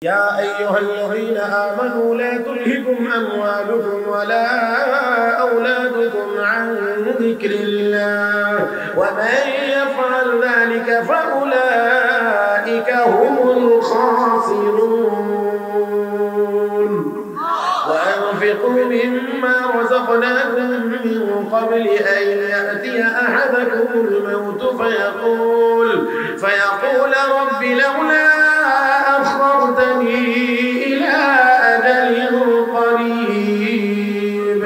يا أيها الذين آمنوا لا تلهكم أموالكم ولا أولادكم عن ذكر الله ومن يفعل ذلك فأولئك هم الخاسرون وأنفقوا مما رزقناكم من قبل أن يأتي أحدكم الموت فيقول رب لولا أخرتني إلى أجل قريب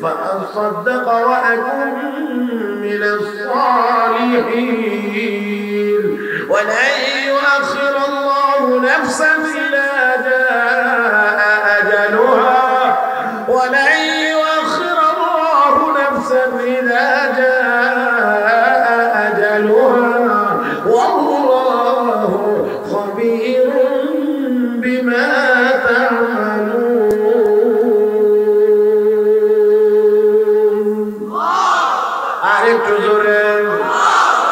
فأصدق وأكن من الصالحين ولن يؤخر الله نفسا إذا جاء أجلها ولن يؤخر الله نفسا إذا جاء أجلها والله خبير بما تعملون আরেকটু জোরে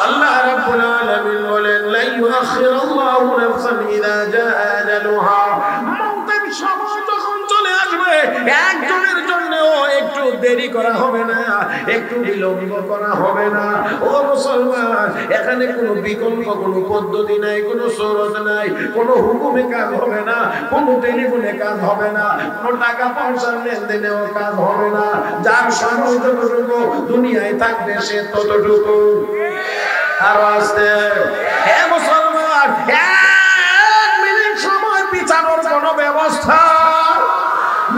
আল্লাহ রাব্বুল আলামিন বলেন লা ইউআখিরুল্লাহু নাফসান ইযা জাআ আজালুহা মওতের সময় যখন চলে আসবে একজনের জন্যও একটু দেরি করা হবে না একটু বিলম্ব করা হবে না ও মুসলমান এখানে কোনো বিকল্প কোনো পদ্ধতি নাই কোনো শরত নাই কোনো হুকুমে কাজ হবে না কোনো টেলিফোনে কাজ হবে না কোনো টাকা পয়সার লেনদেনেও কাজ হবে না যার সময় যতটুকু দুনিয়ায় থাকবে সে ততটুকু আর আসতে হে মুসলমান এক মিনিট সময় পিছানোর কোনো ব্যবস্থা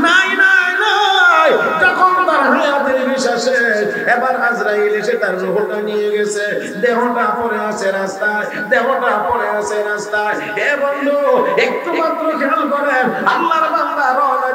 নাই নাই নাই যখন তার হায়াতের বিশ্বাসে এবার আজরাইল এসে তার রূহটা নিয়ে গেছে দেহটা পড়ে আছে রাস্তায় দেহটা পড়ে আছে রাস্তায় হে বন্ধু একটু মাত্র খেয়াল করেন আল্লাহর বান্দা রওনা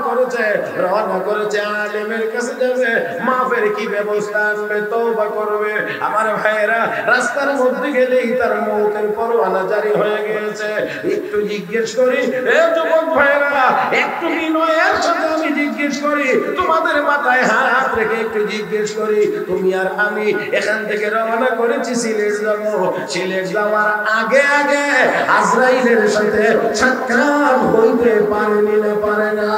করেছে আলেমের কাছে যাবে মাফের কি ব্যবস্থা আনবে তওবা করবে আমার ভাইরা রাস্তার মধ্যে গেলেই তার মওতের পরোয়ানা জারি হয়ে গেছে একটু জিজ্ঞেস করি এ যুবক ভাইরা একটু বিনয়ের সাথে আমি জিজ্ঞেস করি তোমাদের মাথায় হাত রেখে একটু জিজ্ঞেস করি তুমি আর আমি এখান থেকে রওনা করেছি সিলেট যাব সিলেট যাওয়ার আগে আগে আজরাইলের সাথে সাক্ষাৎ হইতে পারেনি না পারে না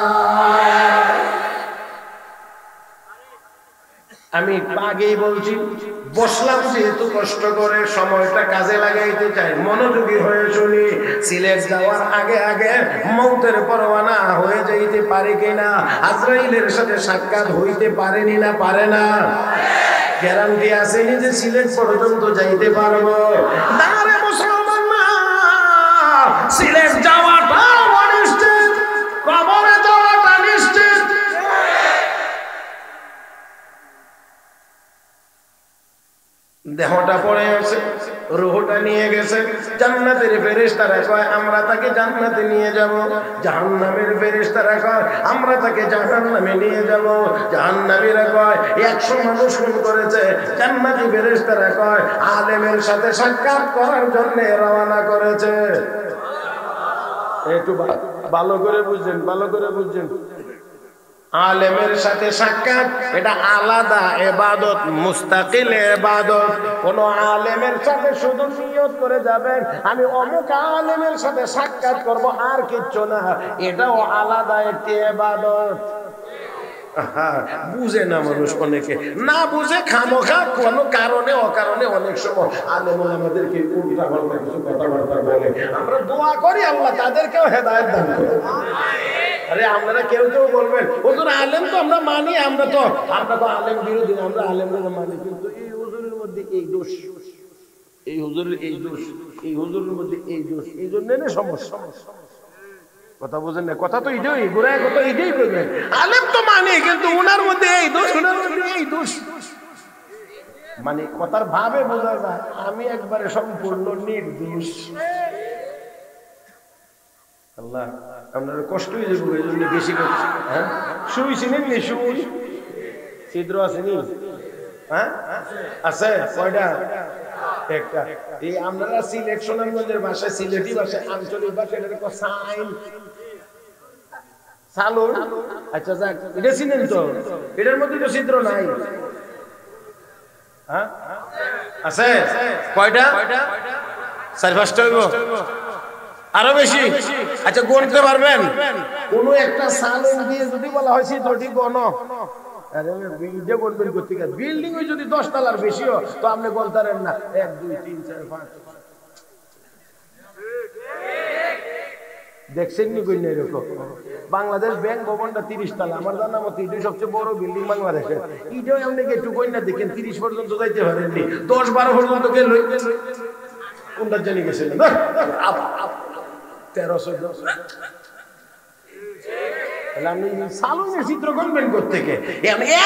আমি আগেই বলছি বসলাম যেহেতু কষ্ট করে সময়টা কাজে লাগাইতে চাই মনোযোগী হয়ে শুনি সিলেট যাওয়ার আগে আগে মওতের পরোয়ানা হয়ে যাইতে পারে কিনা আজরাইলের সাথে সাক্ষাৎ হইতে পারেনি না পারে না গ্যারান্টি আছে যে সিলেট পর্যন্ত যাইতে পারবো না রে মুসলমান না সিলেট যাওয়াটা অনিশ্চিত কবরে যাওয়াটা নিশ্চিত দেহটা পড়ে আছে রূহটা নিয়ে গেছে জান্নাতের ফেরেশতারা কয় আমরা তাকে জান্নাতে নিয়ে যাব জাহান্নামের ফেরেশতারা কয় আমরা তাকে জাহান্নামে নিয়ে যাব জাহান্নামীরা কয় 100 মানুষ খুন করেছে জান্নাতি ফেরেশতারা কয় আলেমের সাথে সাক্ষাৎ করার জন্য রওনা করেছে একটু ভালো করে বুঝছেন আলেমের সাথে সাক্ষাৎ এটা আলাদা ইবাদত মুস্তাকিল ইবাদত কোন আলেমের সাথে শুধু নিয়ত করে যাবেন আমি অমুক আলেমের সাথে সাক্ষাৎ করব আর কিচ্ছু না এটাও আলাদা একটি ইবাদত বুঝে না মানুষ অনেকে না বুঝে খামোখা কোনো কারণে অকারণে অনেক সময় আলেম আমাদেরকে উল্টা পাল্টা কিছু কথাবার্তা বলে আমরা দোয়া করি আল্লাহ তাদেরকেও হেদায়েত দান করুন আরে আপনারা কেউ বলবেন হুজুর আলেম তো আমরা মানি আমরা তো আলেম বিরোধী আমরা আলেমরা মানি কিন্তু এই হুজুরের মধ্যে এই দোষ এই হুজুরের এই দোষ এই হুজুরের মধ্যে এই দোষ এই জন্য না সমস্যা কথা বুঝেন না কথা তো এইটাই গোড়ায় কথা এইটাই করবেন আলেম তো মানে কিন্তু ওনার মধ্যে এই দোষ ওনার মধ্যে এই দোষ মানে কথার ভাবে বোঝা যায় আমি একবারে সম্পূর্ণ নির্দোষ আল্লাহ আপনার কষ্ট হয়ে যাবে এই জন্য বেশি করছি হ্যাঁ সুই চিনেন নি সুই ছিদ্র আছে নি হ্যাঁ আছে কয়টা একটা এই আপনারা সিলেট সুনামগঞ্জের ভাষায় সিলেটি ভাষায় আঞ্চলিক ভাষায় এটাকে সাইন সালুন আচ্ছা যাক এটা চিনেন তো এটার মধ্যে তো ছিদ্র নাই হ্যাঁ আছে কয়টা 4-5টা হইব আরো বেশি। আচ্ছা গুনতে পারবেন? কোন একটা সালন দিয়ে যদি বলা হয় ছিদ্রটি গণ, আরে বিল্ডিং করবেন কোথেকে? বিল্ডিং ওই যদি 10 তলার বেশিও তো আপনি বলতারেন না 1 2 3 4 5। দেখছেন নি কই না এরকম? বাংলাদেশ ব্যাংক ভবনটা 30 তলা, আমার জানা মতে এটাই সবচেয়ে বড় বিল্ডিং বাংলাদেশের। এটাও আপনি একটু কই না দেখেন 30 পর্যন্ত যাইতে পারেননি, 10 12 পর্যন্ত গেল। কোনটা জানি গেছেন না 13 14। আপনি সালুনের চিত্র করবেন কোথেকে?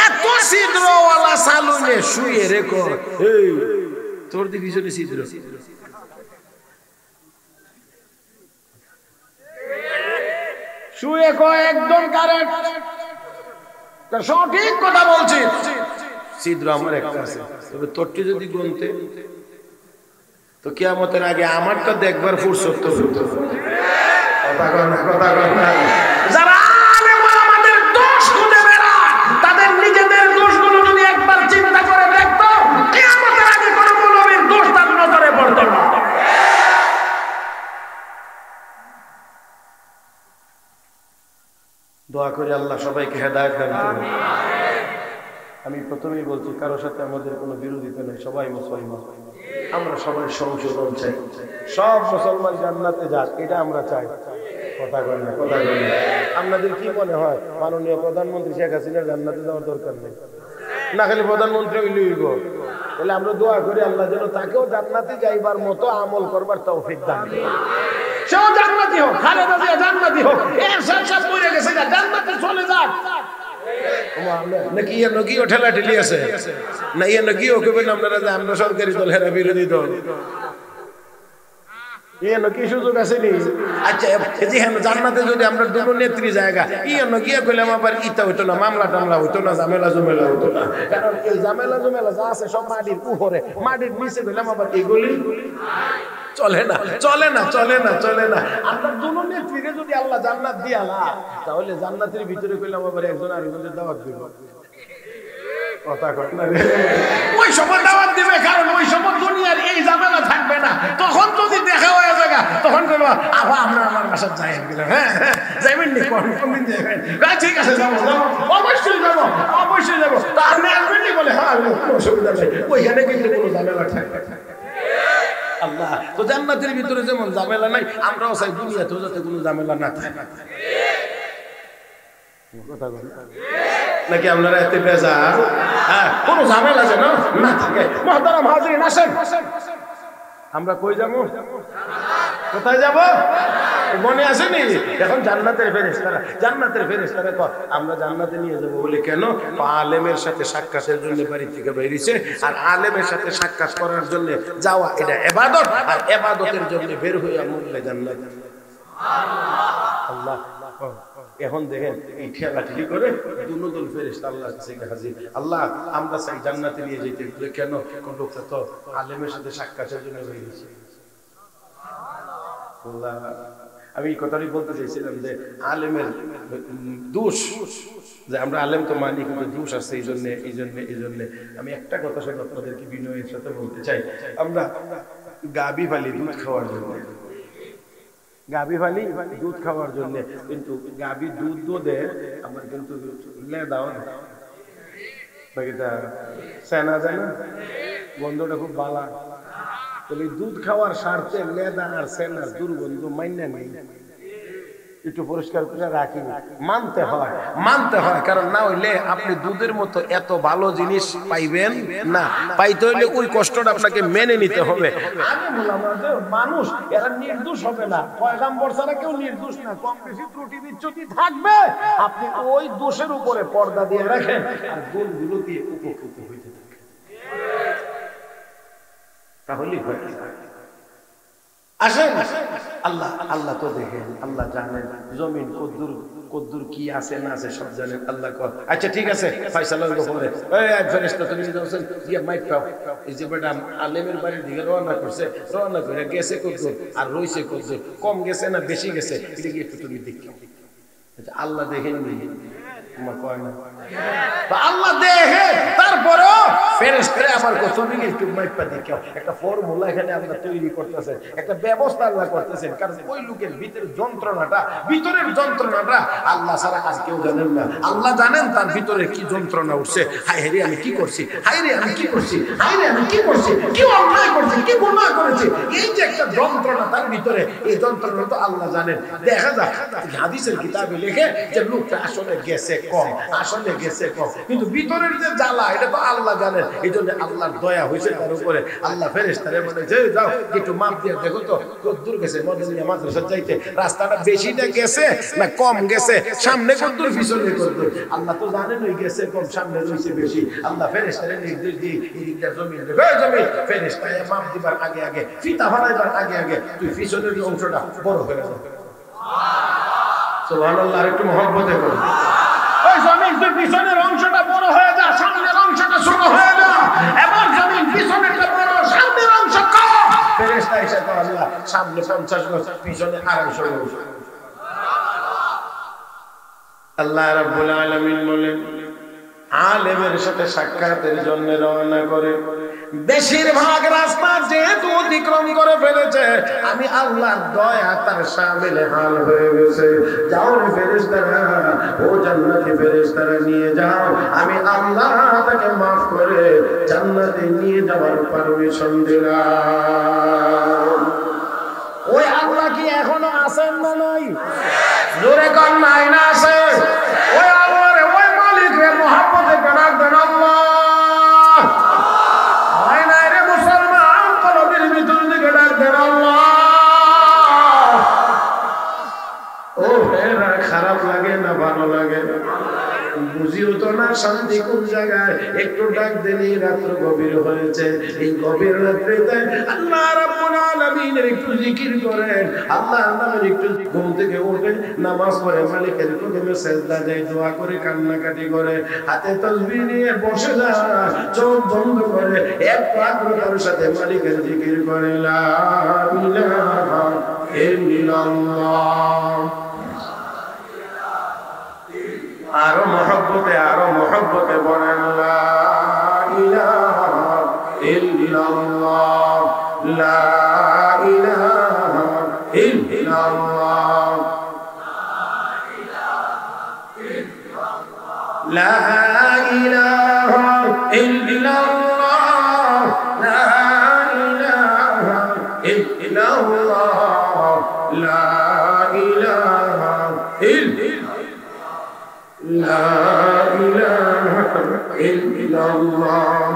এত ছিদ্রওয়ালা সালুনে শুয়ে রেখো, এই তোর দি পিছনে ছিদ্র। শুয়ে কয় একদম কারেক্ট, সঠিক কথা বলছি। ছিদ্র আমার একটা আছে, তবে তোরটি যদি গুনতে তো কিয়ামতের আগে আমারটা দেখবার ফুরসত তো হতো। কথা কর না, কথা কর না। যারা আলেম আমাদের দোষ খুঁজে বেড়ায়, তাদের নিজেদের দোষগুলো যদি একবার চিন্তা করে দেখতো, কিয়ামতের আগে কোনো মুমিনের দোষ তার নজরে পড়তো না। দোয়া করে আল্লাহ সবাইকে হেদায়েত দান করুন। আমি প্রথমেই বলছি, কারো সাথে আমাদের কোনো বিরোধিতা নেই, সবাই মুসলমান, আমরা সবাই সংশোধন চাই। সব মুসলমান জান্নাতে যাক, এটা আমরা চাই। কথা বলেন না, কথা বলেন। আপনাদের কি মনে হয় মাননীয় প্রধানমন্ত্রী শেখ হাসিনার জান্নাতে যাওয়ার দরকার নেই? না খালি প্রধানমন্ত্রী হইলইব? তাহলে আমরা দোয়া করি আল্লাহ যেন তাকেও জান্নাতে যাইবার মতো আমল করবার তৌফিক দান করেন। সেও জান্নাতি হোক, খালেদা জিয়া জান্নাতি হোক, এরশাদ সাহেব মরে গেছে, জান্নাতে চলে যাক। নাকি ইয়ে নগিও ঠেলা ঠেলি আছে না? ইয়ে নগিও কবেন আপনারা যে আমরা সরকারি দল, হেরা বিরোধী দল, ইয়ে কি সুযোগ আছে নি? আচ্ছা জি হ্যাঁ, জান্নাতে যদি আমরা দুটো নেত্রী জায়গা ইয়ে গিয়ে কইলাম আবার ইতা হইতো না, মামলা টামলা হইতো না, ঝামেলা জমেলা হইতো না। কারণ এই ঝামেলা জমেলা যা আছে সব মাটির উপরে, মাটির নিচে কইলাম আবার এগুলি চলে না, চলে না, চলে না, চলে না। আমরা দুটো নেত্রীকে যদি আল্লাহ জান্নাত দিয়া না, তাহলে জান্নাতের ভিতরে কইলাম আবার একজন আরেকজনের দাওয়াত দিব। কথা কয় না রে? ওই সময় দাওয়াত দিবে, কারণ ওই সময় দুনিয়ার এই ঝামেলা থাকবে না। তখন যদি দেখা হয়ে যায় তখন কইব আবা আমরা আমার বাসায় যাই গেলাম। হ্যাঁ হ্যাঁ যাইবেন নি? কোন দিন যাবেন? ঠিক আছে যাবো, অবশ্যই যাবো, অবশ্যই যাবো। তার মেয়ে আসবেন নি? বলে হ্যাঁ, কোনো অসুবিধা নেই, ওইখানে কিন্তু কোনো ঝামেলা থাকবে না। আল্লাহ তো জান্নাতের ভিতরে যেমন ঝামেলা নাই, আমরাও চাই দুনিয়াতেও যাতে কোনো ঝামেলা না থাকে। নাকি আপনারা এতে বেজার? হ্যাঁ, কোনো ঝামেলা যেন না থাকে। মুহতারাম হাজিরিন, আসেন আমরা কই যাবো? কোথায় যাব? মনে আসেনি? এখন জান্নাতের ফেরেশতারা, জান্নাতের ফেরেশতারা কয় আমরা জান্নাতে নিয়ে যাবো বলে। কেন? আলেমের সাথে সাক্ষাতের জন্য বাড়ি থেকে বেরিয়েছে, আর আলেমের সাথে সাক্ষাৎ করার জন্য যাওয়া এটা ইবাদত, আর ইবাদতের জন্য বের হইয়া মরলে জান্নাত। আল্লাহ এখন দেখেন এই ঠেলাঠেলি করে দুদল ফেরেশতা আল্লাহর কাছে হাজির। আল্লাহ আমরা চাই জান্নাতে নিয়ে যেতে। কেন? কোন লোকটা তো আলেমের সাথে সাক্ষাতের জন্য বেরিয়েছে। আল্লাহ আমি এই কথাটাই বলতে চাইছিলাম যে আলেমের দোষ, যে আমরা আলেম তো মানি, কিন্তু দোষ আছে। এই জন্য আমি একটা কথা শুনে আপনাদেরকে বিনয়ের সাথে বলতে চাই। আমরা গাবি ফালি দুধ খাওয়ার জন্য, গাবি ফালি দুধ খাওয়ার জন্য, কিন্তু গাবি দুধ দেয় আমার কিন্তু লেদাও সেনা যায় না, গন্ধটা খুব ভালো। তাহলে দুধ খাওয়ার স্বার্থে লেদা আর সেনার দুর্গন্ধ মাইনা নেই, একটু পরিষ্কার করে রাখি, মানতে হয়, মানতে হয়। কারণ না হইলে আপনি দুধের মতো এত ভালো জিনিস পাইবেন না। পাইতে হইলে ওই কষ্টটা আপনাকে মেনে নিতে হবে। আমি বললাম মানুষ এরা নির্দোষ হবে না, পয়গাম্বর ছাড়া কেউ নির্দোষ না। কম বেশি ত্রুটি বিচ্যুতি থাকবে, আপনি ওই দোষের উপরে পর্দা দিয়ে রাখেন আর গুণগুলো দিয়ে উপকৃত হইতে থাকেন, তাহলেই হয়। আসেন আল্লাহ, আল্লাহ তো দেখেন, আল্লাহ জানেন জমিন কদ্দুর কি আছে না আছে সব জানেন। আল্লাহ কর আচ্ছা ঠিক আছে ফয়সালা হইব পরে। এই ফেরেশতা তুমি যাওছেন দিয়া মাইক পাও, এই যে বেটা আলেমের বাড়ির দিকে রওনা করছে, রওনা করে গেছে কদ্দুর আর রইছে কদ্দুর, কম গেছে না বেশি গেছে, এটা কি একটু তুমি দেখো। আচ্ছা আল্লাহ দেখেন নি? তোমার কয় না? আল্লাহ দেখে, তার পরেও ফেরেশতারা আবার তুমি একটু মাইপা দেখো একটা ফর্মুলা এখানে আল্লাহ তৈরি করতেছেন, একটা ব্যবস্থা আল্লাহ করতেছেন, কারণ ওই লোকের ভিতরে ভিতরের যন্ত্রণাটা আল্লাহ ছাড়া আর কেউ জানেন না। আল্লাহ জানেন তার ভিতরে কি যন্ত্রণা উঠছে। হায় রে আমি কি করছি, হায় রে আমি কি করছি, হায় রে আমি কি করছি, কি অন্যায় করছি, কি গুনাহ করেছি, এই যে একটা যন্ত্রণা তার ভিতরে, এই যন্ত্রণা তো আল্লাহ জানেন। দেখা যায় হাদিসের কিতাবে লেখে যে লোকটা আসলে গেছে কম, আসলে গেছে কম, কিন্তু ভিতরের যে জ্বালা এটা তো আল্লাহ জানেন। এই জন্য আল্লাহর দয়া হয়েছে তার উপরে। আল্লাহ ফেরেশতারে বলে যে যাও একটু মাপ দিয়ে দেখো তো কত দূর গেছে মদিনা মাদ্রাসা যাইতে, রাস্তাটা বেশিটা গেছে না কম গেছে, সামনে কত দূর পিছনে কত দূর। আল্লাহ তো জানেন ওই গেছে কম, সামনে রয়েছে বেশি। আল্লাহ ফেরেশতারে নির্দেশ দিয়ে এদিকটা জমিন দেবে, জমিন ফেরেশতায় মাপ দিবার আগে আগে, ফিতা ফালাইবার আগে আগে তুই পিছনের অংশটা বড় হয়ে যাবে। সুবহানাল্লাহ, একটু মহব্বতে করো। ওই জমিন তুই পিছনের অংশটা বড় হয়ে যা, সামনের অংশটা ছোট হয়ে যা। এবার জমিন পিছনেরটা বড়, সামনের অংশ কম। ফেরেশতা এসে তো আল্লাহ সামনে 50 গজ, পিছনে 250 গজ। আল্লাহ রাব্বুল আলামিন বলেন আলেমের সাথে সাক্ষাতের জন্য রওনা করে বেশিরভাগ রাস্তা যেহেতু অতিক্রম করে ফেলেছে, আমি আল্লাহর দয়া তার শামিলে হাল হয়ে গেছে। যাও রে ফেরেশতারা, ও জান্নাতি ফেরেশতারা নিয়ে যাও, আমি আল্লাহ তাকে মাফ করে জান্নাতে নিয়ে যাওয়ার পারমিশন দিলাম। ওই আল্লাহ কি এখনো আছেন না নাই? জোরে কোন নাই না আছে? ওই আল্লাহ রে, ওই মালিক রে মহব্বতে ডাক দেন আল্লাহ। হয় না রে মুসলমান, কলবের ভিতর থেকে ডাক দেন আল্লাহ। ও হেরা, খারাপ লাগে না ভালো লাগে? বুঝিও তো না শান্তি কোন জায়গায়। একটু ডাক দিলেই রাত্র গভীর হয়েছে। এই গভীর রাত্রিতে আল্লাহ রাব্বুল আলামিনের একটু জিকির করেন, আল্লাহর নামের একটু ঘুম থেকে উঠে নামাজ পড়ে মালিকের কদমে সিজদা দেয়, দোয়া করে, কান্নাকাটি করে, হাতে তাসবিহ নিয়ে বসে যায়, চোখ বন্ধ করে একটু আগ্রহের সাথে মালিকের জিকির করে লা ইলাহা ইল্লাল্লাহ। আরো মহব্বতে বলেন লা ইলাহা ইল্লাল্লাহ, লা ইলাহা ইল্লাল্লাহ, লা ইলাহা ইল্লাল্লাহ, লা ইলাহা ইল্লাল্লাহ, লা ইলাহা লা ইলাহা ইল্লাল্লাহ,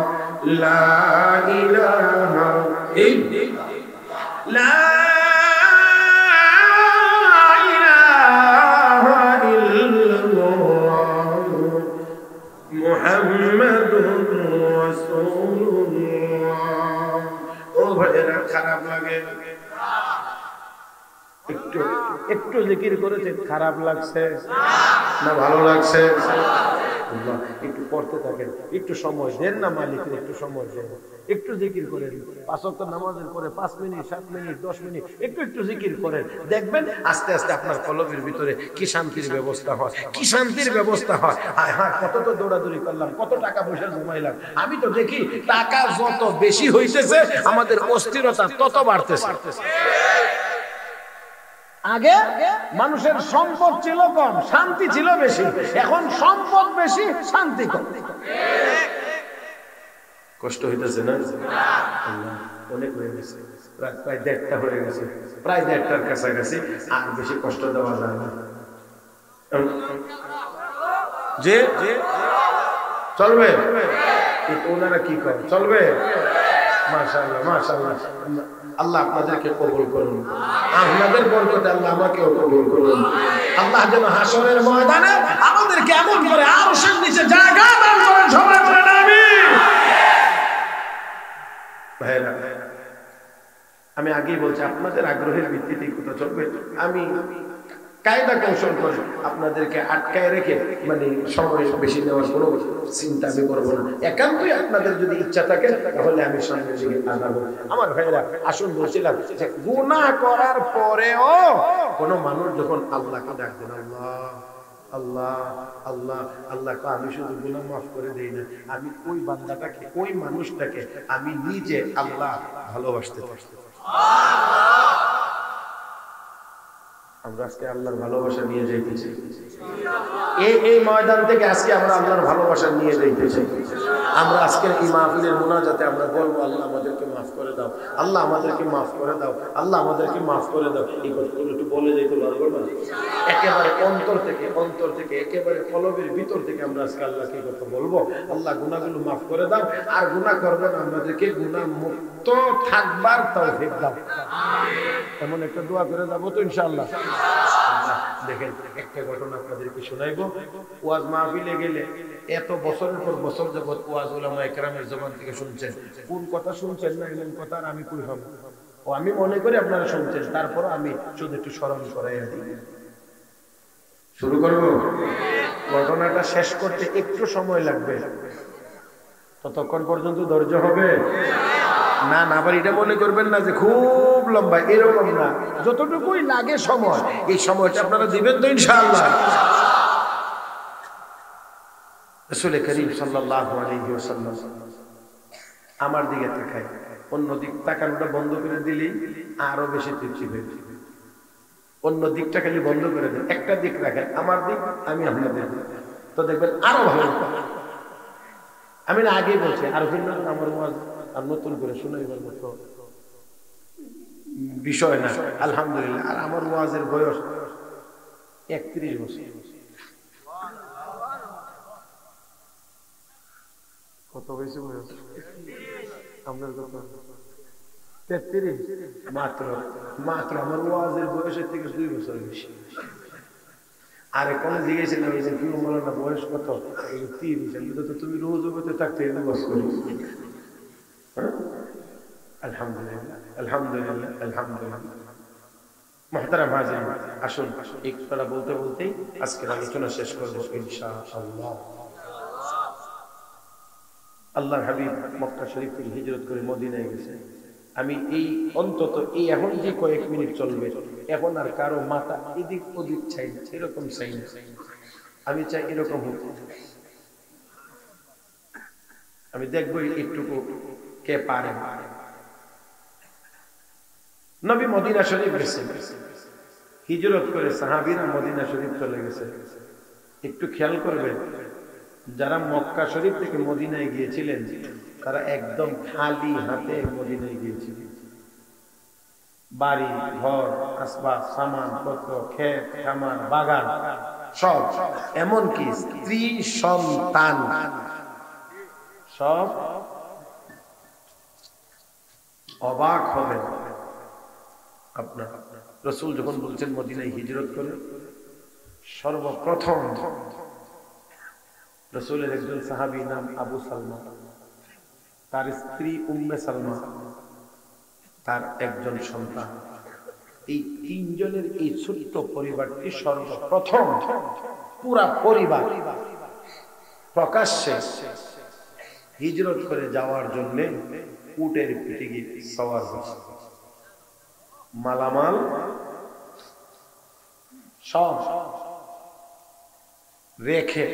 লা ইলাহা ইল্লাল্লাহ, লা ইলাহা ইল্লাল্লাহ, মুহাম্মাদুর রাসূলুল্লাহ। ও ভাইরা, খারাপ লাগে? একটু জিকির করেছে, খারাপ লাগছে না ভালো লাগছে? একটু করতে থাকেন, একটু সময় দেন না মালিকের, একটু সময় দেন, একটু জিকির করেন। 5 ওয়াক্ত নামাজের পরে 5 মিনিট, 7 মিনিট, 10 মিনিট একটু জিকির করেন, দেখবেন আস্তে আস্তে আপনার কলবের ভিতরে কি শান্তির ব্যবস্থা হয়, কি শান্তির ব্যবস্থা হয়। হ্যাঁ, কত তো দৌড়াদৌড়ি করলাম, কত টাকা পয়সা জমাইলাম। আমি তো দেখি টাকা যত বেশি হইতেছে আমাদের অস্থিরতা তত বাড়তেছে। আগে মানুষের সম্পদ ছিল কম, শান্তি ছিল বেশি, এখন সম্পদ বেশি, শান্তি কম। কষ্ট হইতেছে না? অনেক হয়ে গেছে, প্রায় 1:30 হয়ে গেছে, প্রায় 1:30টার কাছাকাছি। আর বেশি কষ্ট দেওয়া যায় না। যে চলবে, ওনারা কি করে, চলবে? মাশাআল্লাহ, মাশাআল্লাহ। আল্লাহ আপনাদেরকে কবুল করুন, আপনাদের বরকতে আল্লাহ আমাকেও কবুল করুন। আল্লাহ যেন হাসরের ময়দানে আমাদেরকে এমন করে আরশের নিচে জায়গা দান করেন। সবাই বলেন আমিন। ভাইরা, আমি আগেই বলছি আপনাদের আগ্রহের ভিত্তিতে কথা চলবে। আমি কায়দা কৌশল করে আপনাদেরকে আটকায় রেখে মানে সময় বেশি নেওয়ার কোনো চিন্তা আমি করবো না। একান্তই আপনাদের যদি ইচ্ছা থাকে তাহলে আমি সামনের দিকে আগাবো। আমার ভাইরা, আসুন বলছিলাম যে গুনাহ করার পরেও কোনো মানুষ যখন আল্লাহকে ডাকবেন, আল্লাহ আল্লাহ আল্লাহ আল্লাহ, আমি শুধু গুনাহ মাফ করে দেই না, আমি ওই বান্দাটাকে, ওই মানুষটাকে আমি নিজে আল্লাহ ভালোবাসতে পারি। আমরা আজকে আল্লাহর ভালোবাসা নিয়ে যাইতেছি, এই ময়দান থেকে আজকে আমরা আল্লাহর ভালোবাসা নিয়ে যাইতেছি। আমরা আজকের এই মাহফিলের মুনাজাতে আমরা বলবো, আল্লাহ আমাদেরকে মাফ করে দাও, আল্লাহ আমাদেরকে মাফ করে দাও, আল্লাহ আমাদেরকে মাফ করে দাও। এই কথাগুলো একটু বলে যাইতে পারবো না? একেবারে অন্তর থেকে একেবারে কলবের ভিতর থেকে আমরা আজকে আল্লাহকে কথা বলবো, আল্লাহ গুনাহগুলো মাফ করে দাও, আর গুনাহ করবে না, আমাদেরকে গুনাহ মুক্ত থাকবার তৌফিক দাও। এমন একটা দোয়া করে যাবো তো ইনশাআল্লাহ। দেখেন, একটা ঘটনা আপনাদেরকে শোনাইবো। ওয়াজ মাহফিলে গেলে এত বছরের পর বছর যাবত ওয়াজ উলামা ইকরামের জবান থেকে শুনছেন, কোন কথা শুনছেন না এমন কথা আর আমি কই হব, ও আমি মনে করি আপনারা শুনছেন, তারপর আমি শুধু একটু স্মরণ করাইয়া দিই। শুরু করব। ঘটনাটা শেষ করতে একটু সময় লাগবে, ততক্ষণ পর্যন্ত ধৈর্য হবে না। না আবার এটা মনে করবেন না যে খুব লম্বা, এরকম না, যতটুকুই লাগে সময়, এই সময়টা আপনারা দিবেন তো ইনশাআল্লাহ। রাসূল করিম সাল্লাল্লাহু আলাইহি ওয়াসাল্লাম আমার দিকে তাকায়, অন্য দিক তাকানোটা বন্ধ করে দিলেই আরো বেশি তৃপ্তি হয়ে যাবে। অন্য দিকটা খালি বন্ধ করে দেন, একটা দিক রাখেন, আমার দিক, আমি আপনাদের, তো দেখবেন আরো ভালো। আমি না আগেই বলছি, আর আমার ওয়াজ আর নতুন করে শুনাইবার মতো বিষয় না, আলহামদুলিল্লাহ। আর আমার ওয়াজের বয়স 31 বছর। কত বেশি বয়স আপনার? কত? 33। মাত্র আমার ওয়াজের বয়সের থেকে 2 বছর বেশি। আর কোন জিজ্ঞেসিলাম কি না বয়স কত? 30। তুমি রোজ হতে থাকতে বস করি। আলহামদুলিল্লাহ আলহামদুলিল্লাহ আলহামদুলিল্লাহ। মুহতারাম হাজিরিন, আসুন এই কথাটা বলতে বলতেই আজকের আলোচনা শেষ করবো ইনশাআল্লাহ। আল্লাহর হাবিব মক্কা শরীফ থেকে হিজরত করে মদিনায় গেছে। আমি এই অন্তত এই এখন যে কয়েক মিনিট চলবে, এখন আর কারো মাথা এদিক ওদিক চাই না, এরকম চাই না। আমি চাই এরকম হতে। আমি দেখবো একটুকু কে পারে। নবী মদিনা শরীফ গেছে, হিজরত করে সাহাবীরা মদিনা শরীফ চলে গেছে। একটু খেয়াল করবেন, যারা মক্কা শরীফ থেকে মদিনায় গিয়েছিলেন তারা একদম খালি হাতে মদিনায় গিয়েছিলেন। বাড়ি ঘর, আসবাব, সামান পত্র, ক্ষেত খামার, বাগান সব, এমনকি স্ত্রী সন্তান সব। অবাক হবেন আপনার, রাসূল যখন বলছেন মদিনায় হিজরত করে, সর্বপ্রথম রাসূলের একজন সাহাবী নাম আবু সালমা, তার স্ত্রী উম্মে সালমা, তার একজন সন্তান, এই তিনজনের এই ছোট্ট পরিবারটি সর্বপ্রথম পুরা পরিবার প্রকাশ্যে হিজরত করে যাওয়ার জন্য উটের পিঠে গিয়ে সওয়ার হয়েছে। মালামাল সব রেখে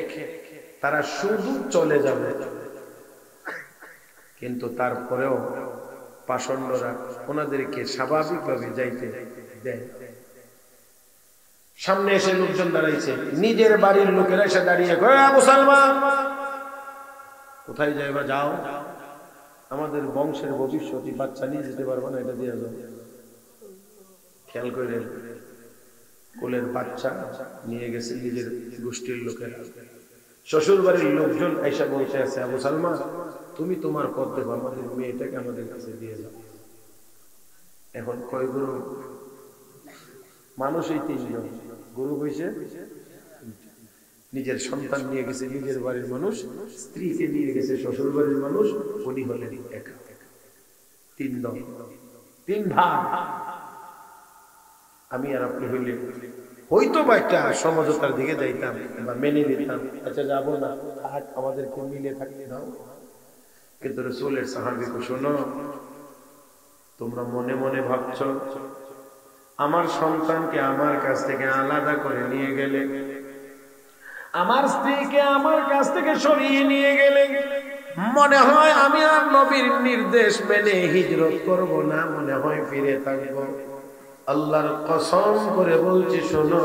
তারা শুধু চলে যাবে। কিন্তু তারপরেও পাষণ্ডরা ওনাদেরকে স্বাভাবিকভাবে যাইতে দেয়। সামনে এসে লোকজন দাঁড়াইছে, নিজের বাড়ির লোকেরা এসে দাঁড়িয়ে কয়, আবু সালমা কোথায় যাইবা? যাও, আমাদের বংশের ভবিষ্যৎ বাচ্চা নিয়ে যেতে পারবো না, এটা দিয়ে যাও। খেয়াল করে কোলের বাচ্চা নিয়ে গেছে নিজের গোষ্ঠীর লোকেরা। শ্বশুর বাড়ির লোকজন এসে বলতে আছে, আবু সালমা তুমি তোমার পথ দেখো, আমাদের মেয়েটাকে আমাদের কাছে দিয়ে যাও। এখন কয় গুরু মানুষ? এই তিনজন গুরু হয়েছে। নিজের সন্তান নিয়ে গেছে নিজের বাড়ির মানুষ, স্ত্রীকে নিয়ে গেছে শ্বশুর বাড়ির মানুষ, উনি হলেন একা। 3 দল, 3 ভাগ। আমি আর আপনি হইলে হয়তো বা একটা সমঝোতার দিকে যাইতাম বা মেনে নিতাম, আচ্ছা যাবো না, আমাদেরকে মিলে থাকতে দাও। কিন্তু রাসূলের সাহাবীকে শোনো, তোমরা মনে মনে ভাবছো আমার সন্তানকে আমার কাছ থেকে আলাদা করে নিয়ে গেলে আমার স্ত্রীকে আমার কাছ থেকে সরিয়ে নিয়ে গেলে মনে হয় আমি আর নবীর নির্দেশ মেনে হিজরত করব না, মনে হয় ফিরে থাকবো। আল্লাহর কসম করে বলছি, শোনো,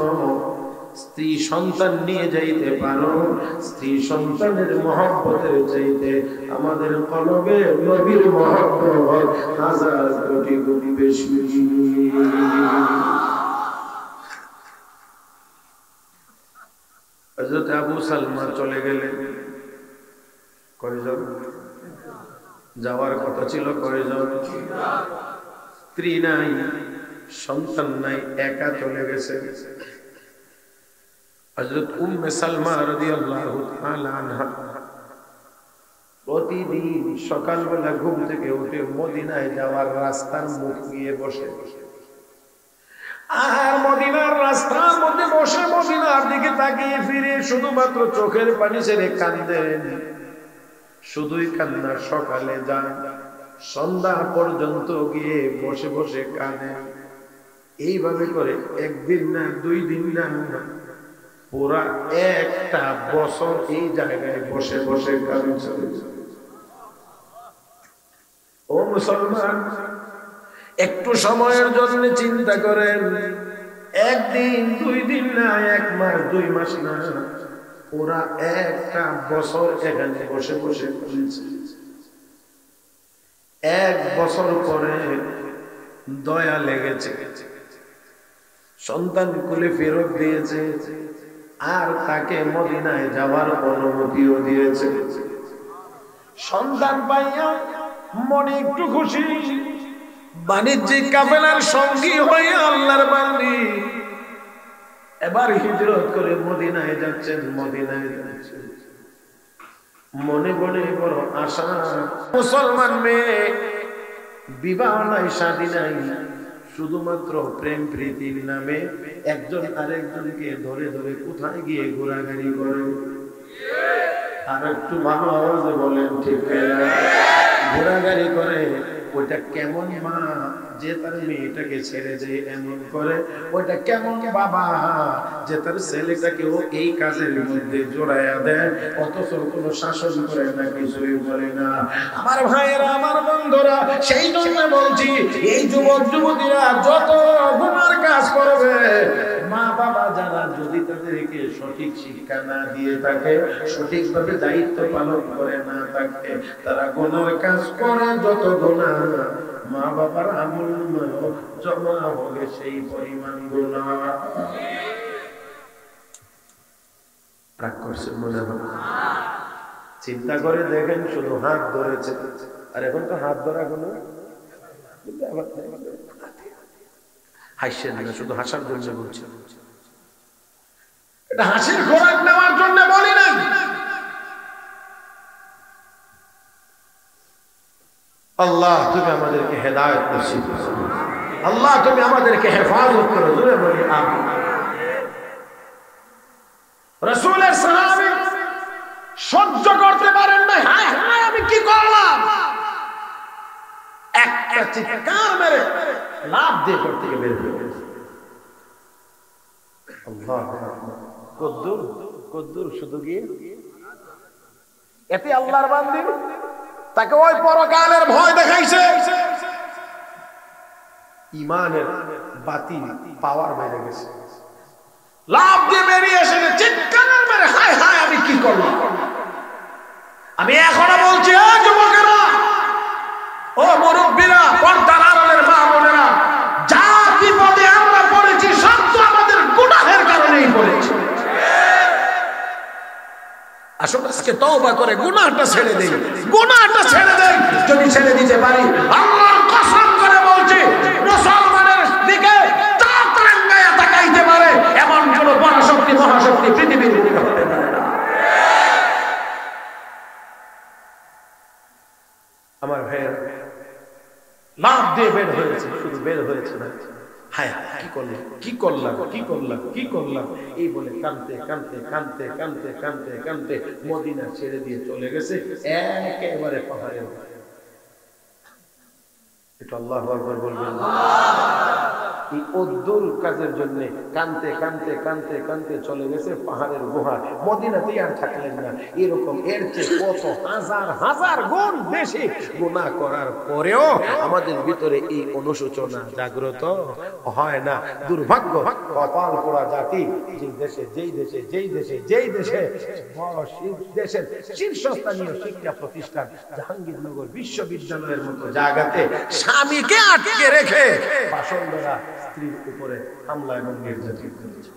স্ত্রী সন্তান নিয়ে যাইতে পারো, স্ত্রী সন্তানের মহব্বতের চাইতে আমাদের কলবে নবীর মহব্বত হাজার কোটি গুণ বেশি। হযরত আবু সালমা চলে গেলেন। কয়জন যাওয়ার কথা ছিল? কয়জন? স্ত্রী নাই, সন্তান নাই, একা চলে গেছে। হযরত উম্মে সালমা রাদিয়াল্লাহু তাআলা আনহা প্রতিদিন সকালবেলা ঘুম থেকে উঠে মদিনায় যাওয়ার রাস্তার মুখ দিয়ে বসে আর মদিনার রাস্তার মধ্যে বসে মদিনার দিকে তাকিয়ে ফিরে শুধুমাত্র চোখের পানি ছেড়ে কাঁদেন। শুধুই কান্না। সকালে যান, সন্ধ্যা পর্যন্ত গিয়ে বসে বসে কাঁদেন। এইভাবে করে একদিন না, 2 দিন না, পুরা একটা বছর এই জায়গায় বসে বসে কাঁদছেন। ও মুসলমান, একটু সময়ের জন্য চিন্তা করেন। একদিন, 2 দিন না, 1 মাস, 2 মাস না, পুরা একটা বছর এখানে বসে বসে কাঁদছে। 1 বছর পরে দয়া লেগেছে, সন্তান কুলে ফেরত দিয়েছে, আর তাকে মদিনায় যাওয়ার অনুমতিও দিয়েছে। সন্তান পাইয়া মনে একটু খুশি। বাণিজ্যিক কাফেলার সঙ্গী হয়ে আল্লাহর বান্দী এবার হিজরত করে মদিনায় যাচ্ছেন। মদিনায় যাচ্ছেন, মনে মনে বড় আশা। মুসলমান মেয়ে, বিবাহ নাই, শাদী নাই, শুধুমাত্র প্রেম প্রীতির নামে একজন আরেকজনকে ধরে ধরে কোথায় গিয়ে ঘোরাঘুরি করে। আর একটু ভালো আওয়াজে বলেন ঠিক না? ঘোরাঘুরি করে। ওইটা কেমন মা যে তার মেয়েটাকে ছেড়ে যায় এমন করে? ওইটা কেমন বাবা যে তার ছেলেটাকেও এই কাজের মধ্যে জড়াইয়া দেয়, অথচ কোনো শাসন করে না, কিছুই বলে না। আমার ভাইয়েরা, আমার বন্ধুরা, সেই জন্য বলছি, এই যুবক যুবতীরা যত গুনার কাজ করবে, মা বাবা যারা যদি তাদেরকে সঠিক শিক্ষা না দিয়ে থাকে, সঠিকভাবে দায়িত্ব পালন করে না থাকে, তারা গুনার কাজ করে। যত গুনাহ মা বাবার আমলনামায় জমা হবে সেই পরিমাণ গুনাহ। রাগ করছে মনে হয়? চিন্তা করে দেখেন, শুধু হাত ধরেছে, আর এখন তো হাত ধরা কোনো হাসছেন না, শুধু হাসার জন্য বলছে। এটা হাসির খোরাক নেওয়ার জন্য বলি না। আল্লাহ তুমি আমাদেরকে হেদায়েত নসিব করো, আল্লাহ তুমি আমাদেরকে হেফাজত করো। জোরে বলি আমিন। রাসূলের সাহাবী সহ্য করতে পারেন না, হায় হায় আমি কি করলাম, একটা চিৎকার মেরে লাফ দিয়ে ঘর থেকে বের হয়ে গেছে। আল্লাহ কদ্দুর কদ্দুর শুধু গিয়ে এতে আল্লাহর বান্দী তাকে ওই পরকালের ভয় দেখাইছে। ঈমানের বাতি পাওয়ার বেড়ে গেছে, লাফ দিয়ে বেরিয়ে এসে চিৎকার মেরে হায় হায় আমি কি করলাম। আমি এখনো বলছি, ও যুবকেরা, ও মুরব্বীরা, পর্দার আড়ালের মা বোনেরা, যা বিপদে আমরা পড়েছি সব তো আমাদের গুনাহের কারণেই পড়েছি। আসলে আজকে তওবা করে গুনাহটা ছেড়ে দেই, গুনাহটা ছেড়ে দেই। যদি ছেড়ে দিতে পারি, আল্লাহর কসম করে বলছি, মুসলমানের দিকে তাকায়া তাকাইতে পারে এমন কোন পরাশক্তি মহাশক্তি পৃথিবীর বুকে হতে পারে না। আমার ভাইয়ের লাভ দিয়ে বের হয়েছে, শুধু বের হয়েছে না, হায় কি করলাম, কি করলাম, কি করলাম, কি করলাম, এই বলে কাঁদতে কাঁদতে কাঁদতে কাঁদতে কাঁদতে কাঁদতে মদিনা ছেড়ে দিয়ে চলে গেছে একেবারে পাহাড়ের উপরে। এটা আল্লাহু আকবার বলবেন। এই অদ্দুর কাজের জন্য কানতে কানতে কানতে কানতে চলে গেছে পাহাড়ের গুহা। মদিনাতেই আর থাকলেন না। এরকম এর চেয়ে কত হাজার হাজার গুণ বেশি গুনাহ করার পরেও আমাদের ভিতরে এই অনুশোচনা জাগ্রত হয় না। দুর্ভাগ্য, কপাল পোড়া জাতি। যেই দেশে বড় দেশের শীর্ষস্থানীয় শিক্ষা প্রতিষ্ঠান জাহাঙ্গীরনগর বিশ্ববিদ্যালয়ের মতো জায়গাতে স্বামীকে আটকে রেখে বাসন্দারা স্ত্রীর উপরে হামলা এবং নির্যাতন করেছে।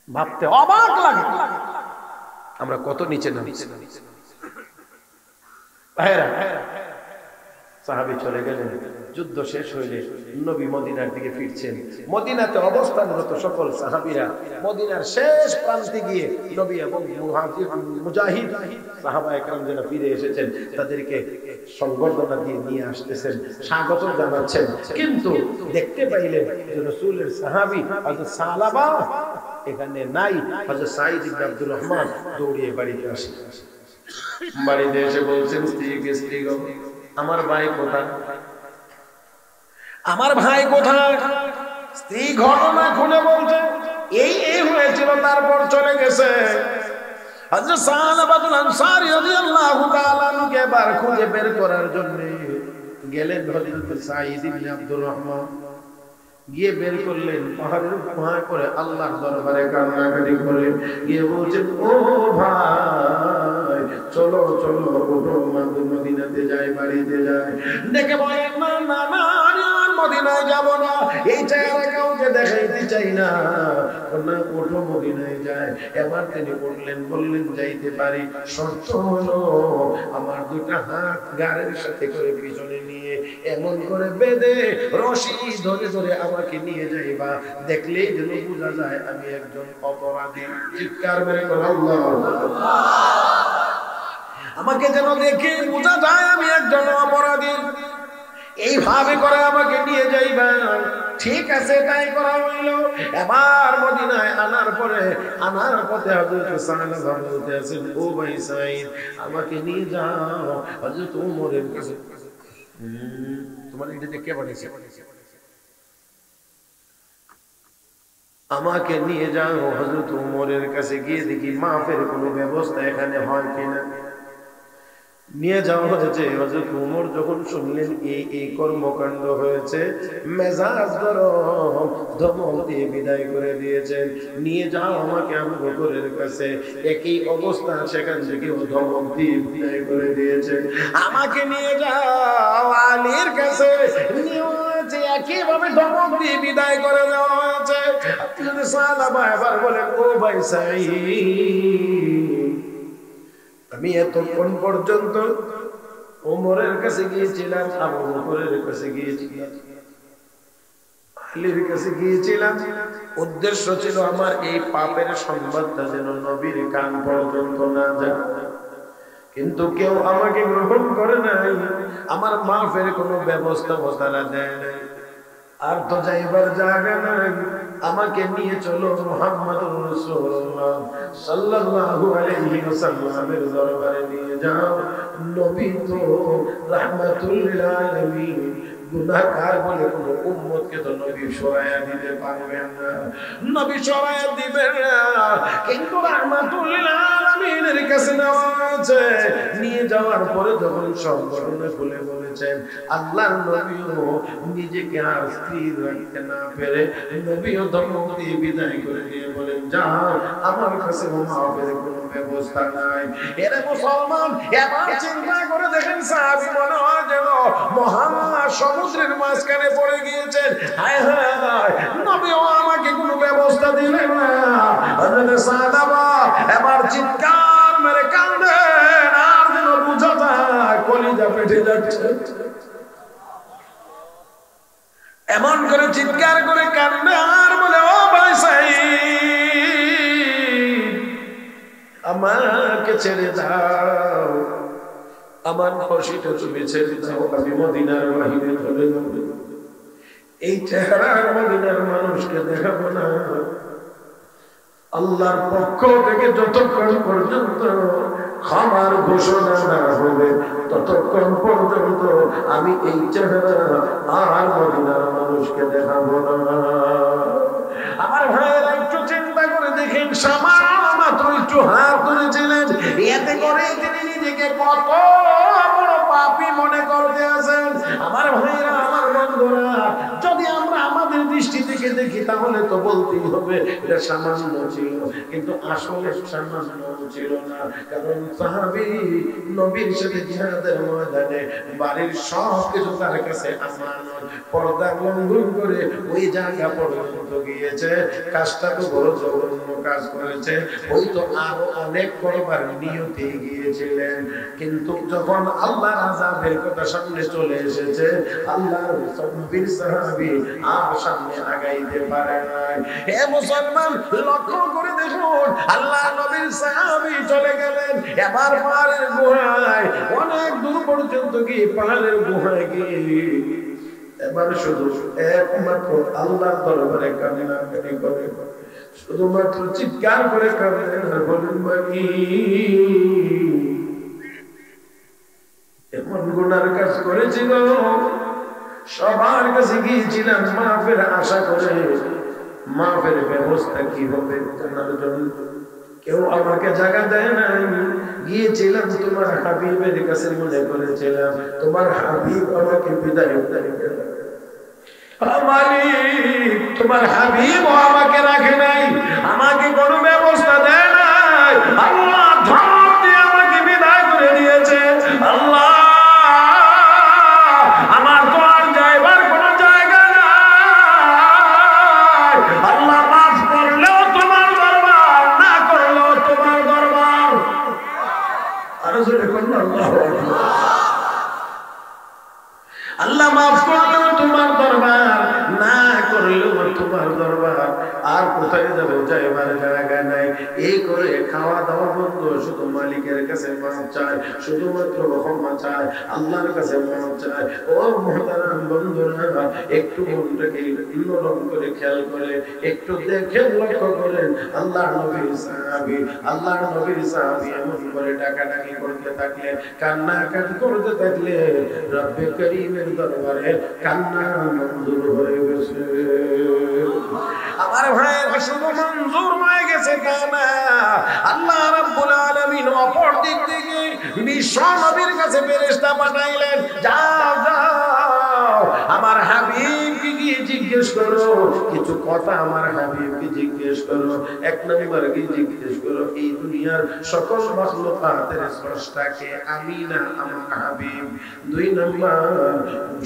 ভাবতে অবাক লাগে আমরা কত নিচে নামছি। সাহাবী চলে গেলেন। যুদ্ধ শেষ হইলে নবী মদিনার দিকে ফিরছেন। মদিনাতে অবস্থানরত সকল সাহাবীরা মদিনার শেষ প্রান্তে গিয়ে নবী এবং মুজাহিদ সাহাবায়ে কেরাম যারা ফিরে এসেছেন তাদেরকে সংবর্ধনা দিয়ে নিয়ে আসতেছেন, স্বাগত জানাচ্ছেন। কিন্তু দেখতে পাইলেন যে রাসূলের সাহাবী হযরত সালাবা এখানে নাই। হযরত সাঈদ ইবনে আব্দুর রহমান দৌড়িয়ে বাড়িতে আসেন। বাড়িতে এসে বলছেন স্ত্রী গো, আমার ভাই কোথায়? আমার ভাই কোথায়? স্ত্রী ঘটনা খুলে বলছে এই হয়েছিল, তারপর চলে গেছে। হযরত সালাবাতুল আনসারী রাদিয়াল্লাহু তাআলা আনহুকে বার খুঁজে বের করার জন্য গেলেন। হযরত সাঈদ ইবনে আব্দুর রহমান গিয়ে বের করলেন। পাহাড়ের গুহায় করে আল্লাহর দরবারে কান্নাকাটি করে গিয়ে বলছেন ও ভাই চলো চলো ওঠো, মদিনাতে যাই, বাড়িতে যাই। ডেকে বলেন না না না আর মদিনায় যাব না, এই চেহারা কাউকে দেখাইতে চাই না, না ওঠো মদিনায় যায়। এবার তিনি উঠলেন, বললেন যাইতে পারি, শর্ত হলো আমার দুটা হাত গাড়ির সাথে করে পিছনে নিয়ে এমন করে বেঁধে রশি ধরে ধরে আমাকে নিয়ে যাইবা, দেখলেই যেন বোঝা যায় আমি একজন অপরাধী। চিৎকার মেরে আল্লাহ, আমাকে যেন দেখে বোঝা যায় আমি একজন অপরাধী, এইভাবে করে আমাকে নিয়ে যাইবা। ঠিক আছে, তাই করা হইল। এবার মদিনায় আনার পথে হযরত সালাবা বলতে আছেন ও ভাই সাঈদ আমাকে নিয়ে যাও হযরত ওমরের কাছে। তোমার এটা কে বানিয়েছে? আমাকে নিয়ে যাও হযরত ওমরের কাছে, গিয়ে দেখি মাফের কোনো ব্যবস্থা এখানে হয় কিনা। নিয়ে যাওয়া হয়েছে। হযরত ওমর যখন শুনলেন এই কর্মকাণ্ড হয়েছে, মেজাজ গরম, ধমক দিয়ে বিদায় করে দিয়েছেন। নিয়ে যাও আমাকে আবু বকরের কাছে। একই অবস্থা, সেখান থেকে ধমক দিয়ে বিদায় করে দিয়েছেন। আমাকে নিয়ে যাও আলীর কাছে, একইভাবে ধমক দিয়ে বিদায় করে দেওয়া হয়েছে। সালাবা এবার বলেন ও ভাই সাঈদ আমি এতক্ষণ পর্যন্ত ওমরের কাছে গিয়েছিলাম, আবু বকরের কাছে গিয়েছিলাম, আলীর কাছে গিয়েছিলাম, উদ্দেশ্য ছিল আমার এই পাপের সংবাদটা যেন নবীর কান পর্যন্ত না যায়। কিন্তু কেউ আমাকে গ্রহণ করে নাই, আমার মাফের কোনো ব্যবস্থা তারা দেয় নাই। আর তো যাইবার জায়গা নাই, আমাকে নিয়ে চলো মুহাম্মদুর রাসূলুল্লাহ সাল্লাল্লাহু আলাইহি ওয়াসাল্লামের দরবারে নিয়ে যাও। নবী তো রাহমাতুল লিল আলামিন, গুনাহগার বলে কোনো উম্মতকে তো নবী সরায়া দিতে পারবেন না, নবী সরায়া দিবেন না, কিন্তু রাহমাতুল লিল আলামিনের কাছে নেওয়া হয়েছে। নিয়ে যাওয়ার পরে যখন সব ঘটনা খুলে বলেছেন, আল্লাহর নবীও নিজেকে আর স্থির রাখতে না পেরে নবীও ধমক দিয়ে বিদায় করে দিয়ে বলেন যাও, আমার কাছে মাফের কোনো ব্যবস্থা নাই। এরা মুসলমান এবার চিন্তা করে দেখেন, সাহাবী মনে হয় যেন মহাসমুদ্রের মাঝখানে পড়ে গিয়েছেন। হায় হায়, নবীও আমাকে কোনো ব্যবস্থা দিলেন না। হযরত সালাবা এবার চিৎকার মেরে কাঁদেন, আর যেন বুঝা যায় কলিজা ফেটে যাচ্ছে। এমন করে চিৎকার করে কান্দে আর বলে ও ভাই সাঈদ আমাকে ছেড়ে দাও, আমার খুশিটা তুমি ছেড়ে দাও, আমি মদিনার বাহিরে চলে যাব। এই চেহারা মদিনার মানুষকে দেখাবো না। আল্লাহর পক্ষ থেকে যতক্ষণ পর্যন্ত ক্ষমার ঘোষণা না হবে ততক্ষণ পর্যন্ত আমি এই চেহারা আর মদিনার মানুষকে দেখাবো না। আমার ভাইয়েরা একটু চিন্তা করে দেখেন, মাত্র একটু হাত ধরেছিলেন, এতে করে তিনি নিজেকে কত বড় পাপী মনে করতে আছেন। আমার ভাইয়েরা, আমার বন্ধুরা, যদি আমরা আমাদের দৃষ্টি থেকে দেখি তাহলে তো বলতেই হবে এটা সামান্য ছিল, কিন্তু আসলে সামান্য ছিল না। কারণ সাহাবী নবীর সাথে জিহাদের ময়দানে বাড়ির সব কিছু তার কাছে আমানত, পর্দা লঙ্ঘন করে ওই জায়গা পর্যন্ত গিয়েছে। কাজটা তো বড় জঘন্য কাজ করেছে, ওই তো আরো অনেক করবার নিয়তে গিয়েছিলেন। কিন্তু যখন আল্লাহর আযাবের কথা সামনে চলে এসেছে, আল্লাহর নবীর সাহাবী আর সামনে আগাইতে পারে নাই। হে মুসলমান, লক্ষ্য করে দেখুন, আল্লাহর নবীর সাহাবী চলে গেলেন এবার পাহাড়ের গুহায়, অনেক দূর পর্যন্ত গিয়ে পাহাড়ের গুহায় গিয়ে এবার শুধু একমাত্র আল্লাহর দরবারে কান্নাকাটি করে, শুধুমাত্র চিৎকার করে কাঁদেন আর বলেন, মানি এমন গুনার কাজ করেছি গো, সবার কাছে গিয়েছিলাম মাফের আশা করে, মাফের ব্যবস্থা কি হবে জানার জন্য, কেউ আমাকে জায়গা দেয় নাই। গিয়েছিলাম তোমার হাবিবের কাছে, মনে করেছিলাম তোমার হাবিব আমাকে বিদায় দেবে। মালিক, তোমার হাবিব আমাকে রাখে নাই, আমাকে কোনো ব্যবস্থা দেয় নাই। আল্লাহ ধমক দিয়ে আমাকে বিদায় করে দিয়েছে। আল্লাহ, আমার তো আর যাইবার কোনো জায়গা নাই। আল্লাহ, মাফ করলেও তোমার দরবার, না করলেও তোমার দরবার। আর জোরে বলুন আল্লাহু আকবার। আল্লাহ মাফ করলেও তোমার দরবার, না করলেও তোমার দরবার। আর কোথায় যাবো, যাইবার জায়গা নাই। এই করে খাওয়া দাওয়া বন্ধ, শুধু মালিকের কাছে মাফ চায়, শুধুমাত্র ক্ষমা চায়, আল্লাহর কাছে মাফ চায়। ও মুহতারাম বন্ধুরা, একটু মনটাকে নরম করে খেয়াল করে একটু দেখে লক্ষ্য করেন, আল্লাহর নবীর সাহাবী, আল্লাহর নবীর সাহাবী এমন করে ডাকাডাকি করতে থাকলে, কান্নাকাটি করতে থাকলে, রব্বে করিমের দরবারে কান্না মঞ্জুর হয়ে গেছে। আমার ভাই, শুধু মঞ্জুর হয়ে গেছে কান্না, আল্লাহ রাব্বুল আলামিন অপর দিক থেকে বিশ্ব নবীর কাছে ফেরেশতা পাঠাইলেন, যাও যাও আমার হাবিবকে গিয়ে জিজ্ঞেস করো কিছু কথা, আমার হাবিবকে জিজ্ঞেস করো। এক নম্বর কি জিজ্ঞেস করো, এই দুনিয়ার সকল মাখলুকাতের স্রষ্টাকে আমি না আমার হাবিব? দুই নম্বর,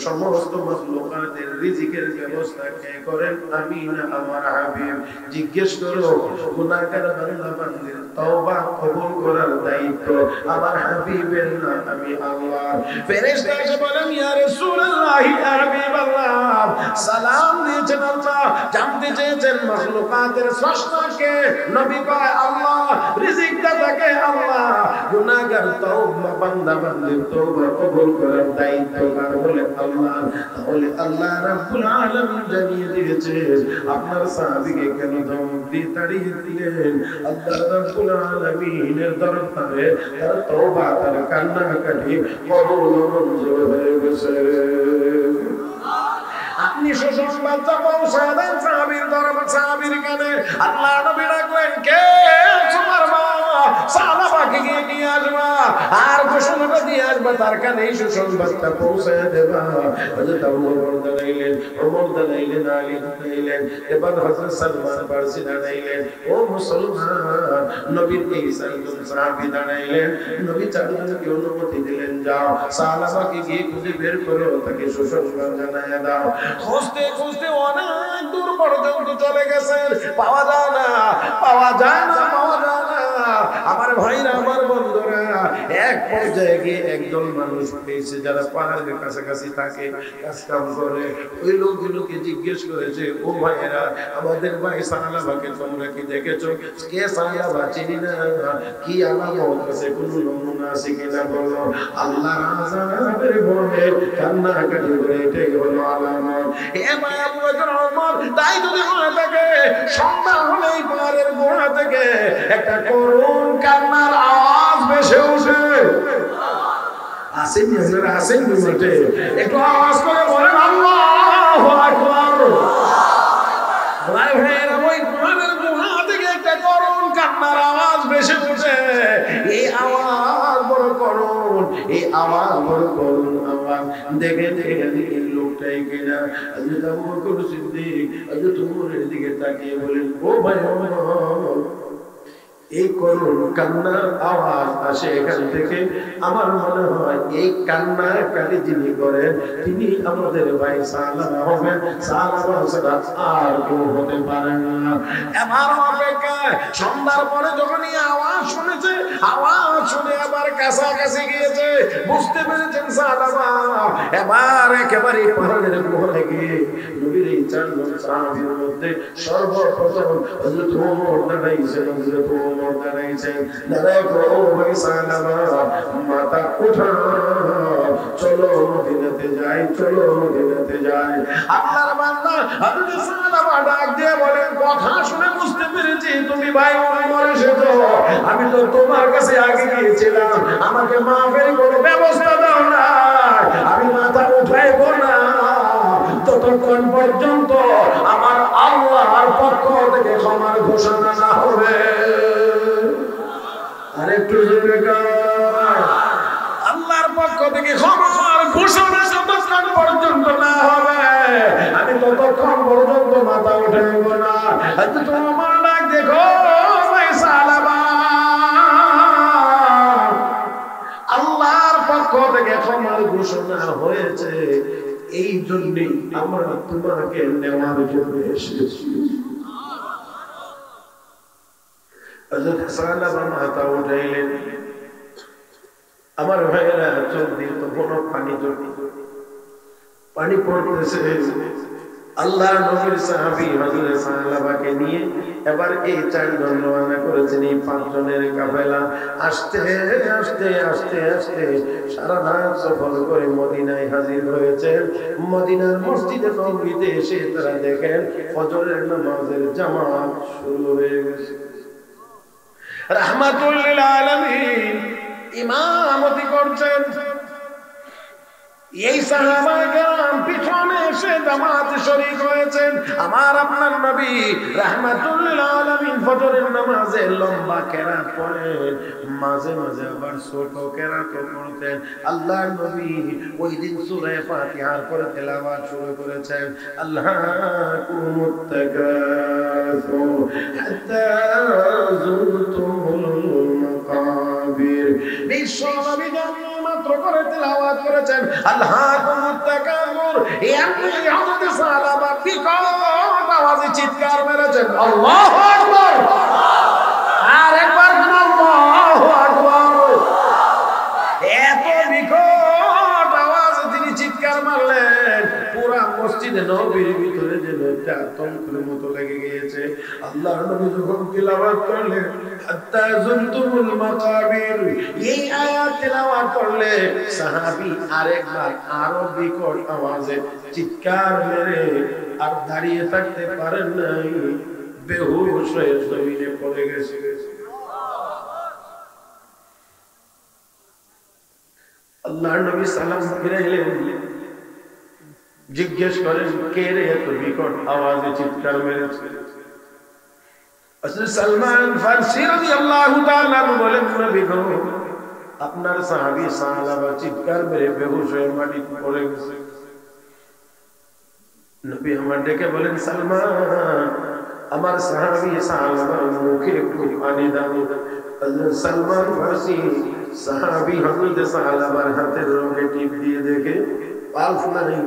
সমস্ত মাখলুকাতের রিজিকের ব্যবস্থা কে করেন? আমি না আমার হাবিব? জিজ্ঞেস করো গুনাহগার বান্দা বান্দির তওবা কবুল করার দায়িত্ব আমার হাবিবের না আমি আল্লাহ। ফেরেশতা এসে বলেন, ইয়া রাসূলুল্লাহ, ইয়া হাবিবাল্লাহ, সালাম দিয়েছেন আল্লাহ, জানতে চেয়েছেন মাখলুকাতের স্রষ্টাকে? নবী কয় আল্লাহ, রিজিক দাতাকে আল্লাহ, গুনাহগার তওবা বান্দা বান্দির তওবা কবুল করার দায়িত্ব কার? বলে আল্লাহ। তাহলে আল্লাহ রাব্বুল আলামিন জানিয়ে দিয়েছে আপনার সাহাবীকে কেন ধমক দিয়ে তাড়িয়ে দিলেন? আল্লাহ রাব্বুল আলামিনের দরবারে তার তওবা, তার কান্নাকাটি কবুল মঞ্জুর হয়ে গেছে। আপনি সুসংবাদটা পৌঁছায় দেন সাহাবীর দরবার, সাহাবীর কানে। আল্লাহ নবী ডাকলেন, কে তোমার মা? সাহাবাকে গিয়ে নিয়ে আসবা আর ঘোষণাটা দিয়ে আসবা, তার কানে এই সুসংবাদটা পৌঁছায় দেবা। হযরত আবু বকর দাঁড়াইলেন, ওমর দাঁড়াইলেন, আলী দাঁড়াইলেন, এবার হযরত সালমান ফারসি দাঁড়াইলেন। ও মুসলমান, নবীর এই সাইয়্যিদ সাহাবী দাঁড়াইলেন। নবী চারজনকে অনুমতি দিলেন, যাও সাহাবাকে গিয়ে খুঁজে বের করো, তাকে সুসংবাদ জানায় দাও। খুঁজতে খুঁজতে অনেক দূর পর্যন্ত চলে গেছেন, পাওয়া যায় না, পাওয়া যায় না, পাওয়া যায় না। আমার ভাইরা, আমার বন্ধুরা, এক পর্যায়ে গিয়ে একদল মানুষ পেয়েছে যারা পাহাড়ের কাছাকাছি থাকে, কাজ কাম করে। ওই লোকগুলোকে জিজ্ঞেস করেছে, ও ভাইয়েরা, আমাদের ভাই সাহাবাকে তোমরা কি দেখেছো? কে সাহাবা? চিনি না। কি আলামত আছে, কোন নমুনা আছে কিনা বলো? আল্লাহর আযাবের ভয়ে কান্নাকাটি করে, এটাই হলো আলামত। হে ভাই আবু বকর, ওমর, তাই যদি মনে থাকে, সন্ধ্যা হলেই পাহাড়ের গোড়া থেকে একটা করুণ কান্নার আওয়াজ ভেসে আসেননি আপনারা আসেননি মাঠে একটু আওয়াজ করে বলেন আল্লাহু আকবার ওই কোরআনের গুহা থেকে একটা করুণ কান্নার আওয়াজ ভেসে উঠে এই আওয়াজ বড় করুণ এই আওয়াজ বড় করুণ আওয়াজ দেখে দেখে লোকটাই কিনা হযরত আবু বকর সিদ্দিক হযরত ওমরের দিকে তাকিয়ে বলেন ও ভাই এই করুণ কান্নার আওয়াজ আসে এখান থেকে আমার মনে হয় এই কান্নার কালি যিনি করেন তিনি আমাদের ভাই সালামা হবেন সালামা ছাড়া আর কেউ হতে পারে না এবার অপেক্ষায় সন্ধ্যার পরে যখন এই আওয়াজ শুনেছে আওয়াজ শুনে আবার কাছাকাছি গিয়েছে বুঝতে পেরেছেন সালামা এবার একেবারে পাহাড়ের গুহায় গিয়ে নবীর এই চারজন সাহাবীর মধ্যে সর্বপ্রথম হযরত ওমর দাঁড়াইছেন হযরত ওমর দাঁড়াইছেন দাঁড়ায় ও ভাই সালামা মাথা উঠা চলো মদিনাতে যাই চলো মদিনাতে যাই আল্লাহর বান্দা হযরত সালামা ডাক দিয়ে বলেন কথা শুনে বুঝতে পেরেছি তুমি ভাই ওমর এসেছো আমি তো তোমার কাছে আগে গিয়েছিলাম আমাকে মাফের কোনো ব্যবস্থা দাও না আমি মাথা উঠাইবো না ততক্ষণ পর্যন্ত আমার আল্লাহর পক্ষ থেকে ক্ষমার ঘোষণা না হবে আরেকটু জোরে আল্লাহর পক্ষ থেকে ক্ষমার ঘোষণা যতক্ষণ পর্যন্ত না হবে আমি ততক্ষণ পর্যন্ত মাথা উঠাইব না তোমার ডাক দেখো সালামা আল্লাহর পক্ষ থেকে ক্ষমার ঘোষণা হয়েছে এই জন্যে আমরা তোমাকে নেওয়ার জন্য এসেছি হযরত সালামা মাথা উঠাইলেন আমার ভাইয়েরা চোখ দিয়ে তো কোনো পানি পড়তেছে আল্লাহ নবীর সাহাবী হযরত সালামাকে নিয়ে এবার এই চারজন রওনা করেছেন এই পাঁচজনের কাফেলা আস্তে আস্তে আস্তে আস্তে সারা রাত সফর করে মদিনায় হাজির হয়েছেন মদিনার মসজিদে নববীতে এসে তারা দেখেন ফজরের নামাজের জামাত শুরু হয়ে গেছে রাহমাতুল লিল আলামিন ইমামতি করছেন এই সাহাবায়ে-কেরাম পিছনে এসে জামাতে শরীক হয়েছেন আমার আপনার নবী রাহমাতুল লিল আলামিন ফজরের নামাজে লম্বা কেরাত পড়েন মাঝে মাঝে আবার ছোট কেরাত পড়তেন আল্লাহর নবী ওই দিন সূরা ফাতিহার পরে তেলাওয়াত শুরু করেছেন আল্লাহুকুমুত তাকাসুর হাত্তা যুরতুমুল মাকাবির বিশ্ব নবী মাত্র করে তেলাওয়াত করেছেন আল্লাহুকুমুত তাকাসুর এই হযরত সালামা বিকট আওয়াজে চিৎকার মেরেছেন আল্লাহু আকবার আর একবার আল্লাহু আকবার এত বিকট আওয়াজে তিনি চিৎকার মারলেন পুরা মসজিদে নববীর ভিতরে যেন একটা আতঙ্কের মতো লেগে গিয়েছে আল্লাহর নবী যখন তিলাওয়াত করলেন হাত্তা যুরতুমুল মাকাবির এই আয়াত তিলাওয়াত করলে সাহাবী আরেকবার আরো বিকট আওয়াজে চিৎকার মেরে আর দাঁড়িয়ে থাকতে পারেন নাই বেহুশ হয়ে জমিনে পড়ে গেছে আল্লাহর নবী সালাম ফিরাইলেন জিজ্ঞেস করেন কে রে এত বিকট আওয়াজে চিৎকার মেরেছে হযরত সালমান ফারসি রাদিয়াল্লাহু তাআলা বলেন নবী গো আপনার সাহাবী সাহাবা চিৎকার মেরে বেহুশ হয়ে মাটিতে পড়ে গেছে নবী আমার ডেকে বলেন সালমান আমার সাহাবী সাহাবার মুখে একটু পানি দাও হযরত সালমান ফারসি সাহাবী হযরত সাহাবার হাতের রঙে টিপ দিয়ে দেখে পালস নাই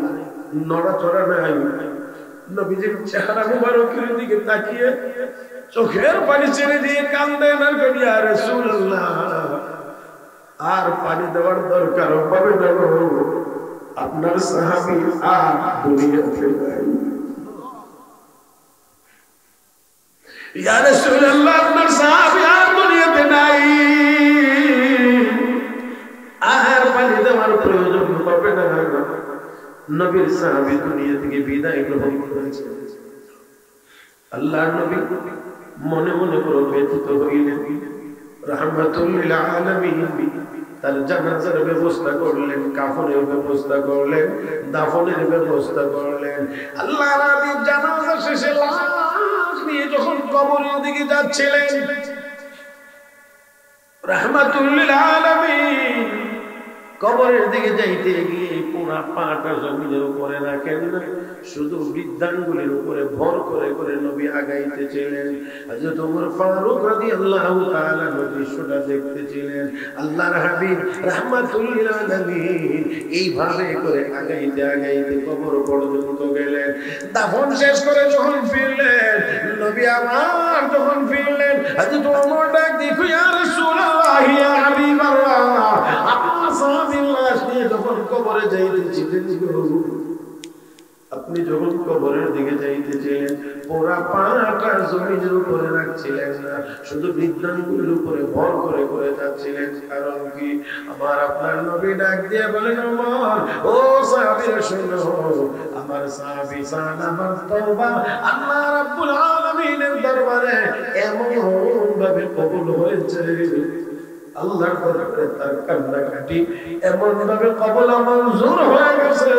নড়াচড়া নাই নবীজির চেহারা মুবারকের দিকে তাকিয়ে চোখের পানি ছেড়ে দিয়ে কাঁদেন আর বলেন ইয়া রাসূলুল্লাহ আর পানি দেওয়ার দরকার হবে না আপনার সাহাবী আর দুনিয়াতে নাই ইয়া রাসূলুল্লাহ আপনার সাহাবী আর দুনিয়াতে নাই আর পানি দেওয়ার প্রয়োজন হবে না নবীর সাহাবী দুনিয়া থেকে বিদায় গ্রহণ করেছে আল্লাহর নবী মনে মনে বড় ব্যথিত হইলেন রাহমাতুল লিল আলামিন তার জানাজার ব্যবস্থা করলেন, কাফনের ব্যবস্থা করলেন, দাফনের ব্যবস্থা করলেন। আল্লাহ রাব্বি জানাজা শেষে লাশ নিয়ে যখন কবরের দিকে যাচ্ছিলেন, রাহমাতুল লিল আলামিন কবরের দিকে যাইতে গিয়ে পুরা পাটা জমিনের উপরে রাখেন না, শুধু বৃদ্ধাঙ্গুলির উপরে ভর করে করে নবী আগাইতেছিলেন। হযরত ওমর ফারুক রাদিয়াল্লাহু তাআলা দৃশ্যটা দেখতেছিলেন। আল্লাহর হাবিব রাহমাতুল লিল আলামিন এইভাবে করে আগাইতে আগাইতে কবর পর্যন্ত গেলেন। দাফন শেষ করে যখন ফিরলেন, নবী আমার যখন ফিরলেন, হযরত ওমর ডাক দিয়ে ইয়া রাসূলুল্লাহ ইয়া হাবিবাল্লাহ, আপনার সাহাবীর লাশ নিয়ে যখন কবরে যাইতেছিলেন, আপনি যখন কবরের দিকে যাইতেছিলেন, পুরা পাটা জমিনের উপরে রাখছিলেন না, শুধু বৃদ্ধাঙ্গুলির উপরে ভর করে করে যাচ্ছিলেন। কারণ কি? আমার আপনার নবী ডাক দিয়ে বলেন, ওমর ও সাহাবীরা শুনো, আমার সাহাবী সান আমার তওবা আল্লাহ রাব্বুল আলামিনের দরবারে এমন ভাবে কবুল হয়েছে, আল্লাহর দরবারে তার কান্নাকাটি এমন ভাবে কবুল মঞ্জুর হয়ে গেছে।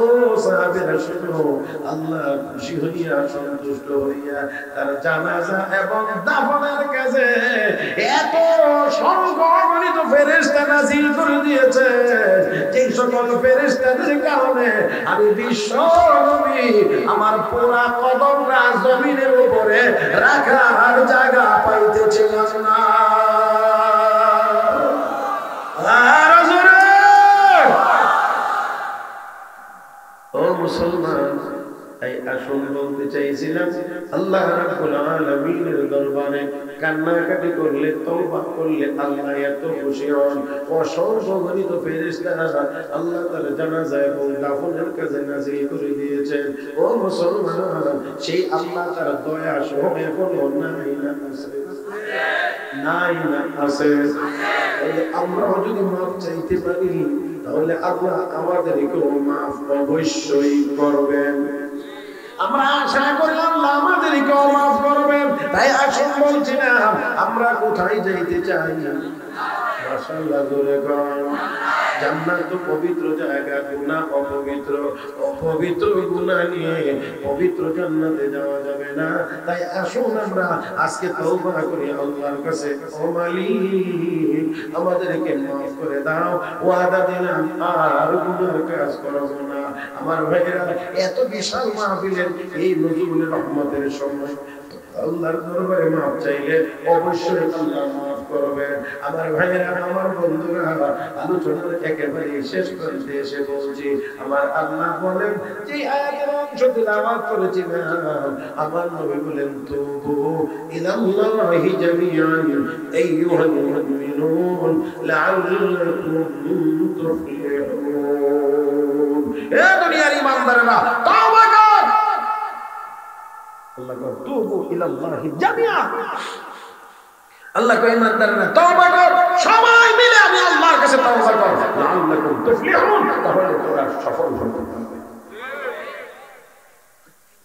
ও সাহাবীরা শুনো, আল্লাহ খুশি হইয়া সন্তুষ্ট হইয়া তার জানাজা এবং দাফনের কাজে এত সংখ্যাগণিত ফেরেশতা নাযিল করে দিয়েছে, যে সকল ফেরেশতাদের কারণে আমি বিশ্ব নবী আমার পুরা কদমটা জমিনের উপরে রাখার জায়গা পাইতেছিলাম না। ও মুসলমান, এই আসল বলতে চাইছিলাম, আল্লাহ রাব্বুল আলামিনের দরবারে কান্নাকাটি করলে, তওবা করলে আল্লাহ এত খুশি হন। অসংখ্য ফেরেশতারা আল্লাহ তার জানাজা এবং দাফনের কাজে নাযিল করে দিয়েছেন। ও মুসলমান, সেই আল্লাহ তার দয়া সহ এখনো নাই না আছে, নাই না আছে। আমরা যদি মাফ চাইতে পারি, তাহলে আল্লাহ আমাদেরকেও মাফ অবশ্যই করবেন। আমরা আশা করি আল্লাহ আমাদেরকেও মাফ করবেন। তাই আসুন বলছি না, আমরা কোথায় যাইতে চাই? মাশাআল্লাহ, জোরে কোন জান্নাত তো পবিত্র জায়গা, গুনাহ অপবিত্র, অপবিত্র গুনাহ নিয়ে পবিত্র জান্নাতে যাওয়া যাবে না। তাই আসুন আমরা আজকে তওবা করি আল্লাহর কাছে, ও মালিক আমাদেরকে মাফ করে দাও, ওয়াদা দিলাম আর গুনার কাজ করব না। আমার ভাইরা, এত বিশাল মাহফিলের এই নজরুলের রহমতের সময় আল্লাহর দরবারে মাফ চাইলে অবশ্যই আল্লাহ মাফ করবেন। আমার ভাইয়েরা, আমার বন্ধুরা, আলোচনার একেবারে শেষ করতে এসে বলছি, আমার আল্লাহ বলেন, যে আয়াতের অংশ তিলাওয়াত করেছিলাম, আমার নবী বলেন, তুবু ইলাল্লাহি জামিআন আইয়ুহাল মুমিনুন লাআল্লাকুম তুফলিহুন। এ দুনিয়ার ঈমানদারেরা, তওবা কর। আল্লাহ কয় তুবু ইলাল্লাহি জামিআ, আল্লাহ কয় ঈমানদাররা তওবা কর, সবাই মিলে আমি আল্লাহর কাছে তওবা কর, লাআল্লাকুম তুফলিহুন, তাহলে তোমরা সফল হতে পারবে।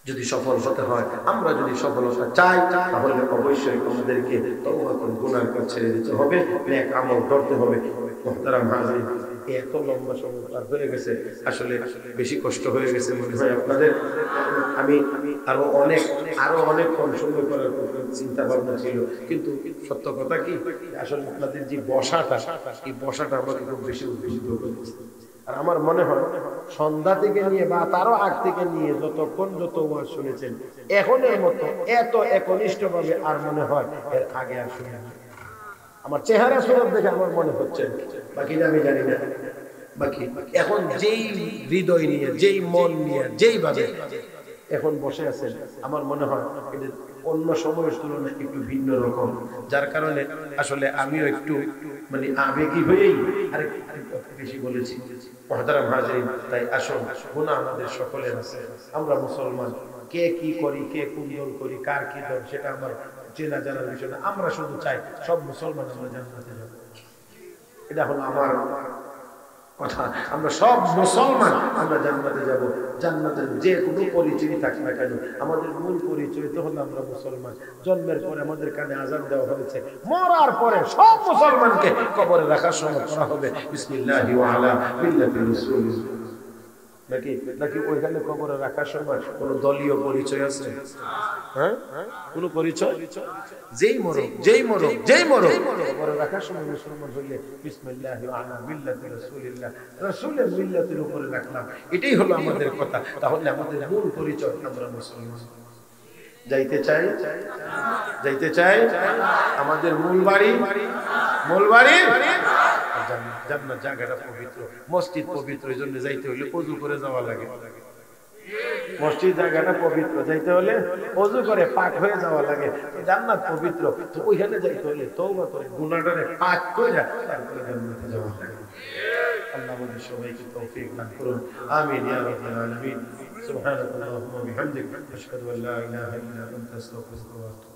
যদি সফল হতে হয়, আমরা যদি সফলতা চাই, তাহলে অবশ্যই আমাদেরকে তওবা করে গুনাহ কাজ ছেড়ে দিতে হবে, নেক আমল করতে হবে। মুহতারাম হাজিরিন, এত লম্বা সময় পার হয়ে গেছে, আসলে বেশি কষ্ট হয়ে গেছে মনে হয় আপনাদের। আমি আরো অনেক কম সময় করার চিন্তা ভাবনা ছিল, কিন্তু সত্য কথা কি, আসলে আপনাদের যে বসাটা, এই বসাটা আমাকে খুব বেশি উদ্বেলিত করেছে। আর আমার মনে হয় সন্ধ্যা থেকে নিয়ে বা তারও আগ থেকে নিয়ে যতক্ষণ যত ওয়াজ শুনেছেন, এখনের মতো এত একনিষ্ঠভাবে আর মনে হয় এর আগে আর শুনে না। আমার চেহারা সুরত দেখে আমার মনে হচ্ছে, বাকি আমি জানি না, বাকি এখন যেই হৃদয় নিয়ে, যেই মন নিয়ে, যেইভাবে এখন বসে আছেন, আমার মনে হয় এটা অন্য সময়ের তুলনায় একটু ভিন্ন রকম, যার কারণে আসলে আমিও একটু মানে আবেগী হয়েই আরেকটু বেশি বলেছি। মুহতারাম হাজিরিন, তাই আসুন, গুনাহ আমাদের সকলের আছে, আমরা মুসলমান, কে কি করি, কে কোন দল করি, কার কি দল, সেটা আমার চেনা জানার বিষয় না। আমরা শুধু চাই সব মুসলমান আমরা জান্নাতে যাব, এটা হলো আমার কথা আমরা সব মুসলমান, আমরা জান্নাতে যাব। জান্নাতের যে কোনো পরিচয় থাক না কেন, আমাদের মূল পরিচয় তো হলো আমরা মুসলমান। জন্মের পরে আমাদের কানে আযান দেওয়া হয়েছে, মরার পরে সব মুসলমানকে কবরে রাখার সময় করা হবে বিসমিল্লাহি ওয়া আলা মিল্লাতি রাসূল। নাকি নাকি ওইখানে কবরে রাখার সময় কোন দলীয় পরিচয় আছে? হ্যাঁ, কোন পরিচয়? যেই মরো কবরে রাখার সময় মুসলমান হইলে বিসমিল্লাহি ওয়া আলা মিল্লাতি রাসূলিল্লাহ, রাসূলের মিল্লাতের উপরে রাখলাম, এটাই হলো আমাদের কথা। তাহলে আমাদের মূল পরিচয় আমরা মুসলমান। যাইতে চাই আমাদের মূল বাড়ি জান্নাত। জায়গাটা পবিত্র, মসজিদ পবিত্র, এই জন্য যাইতে হলে ওযু করে যাওয়া লাগে। মসজিদ জায়গাটা পবিত্র, যাইতে হলে ওযু করে পাক হয়ে যাওয়া লাগে। জান্নাত পবিত্র, তো ওইখানে যাইতে হলে তওবা করে গুনাহটারে পাক করে তারপরে জান্নাতে যাওয়া লাগে। আল্লাহ আমাদের সবাইকে তৌফিক দান করুন, আমিন ইয়া রাব্বাল আলামিন। সুবহানাল্লাহি ওয়া বিহামদিহি, আশহাদু আল্লা ইলাহা ইল্লা আনতা, আস্তাগফিরুকা ওয়া আতুবু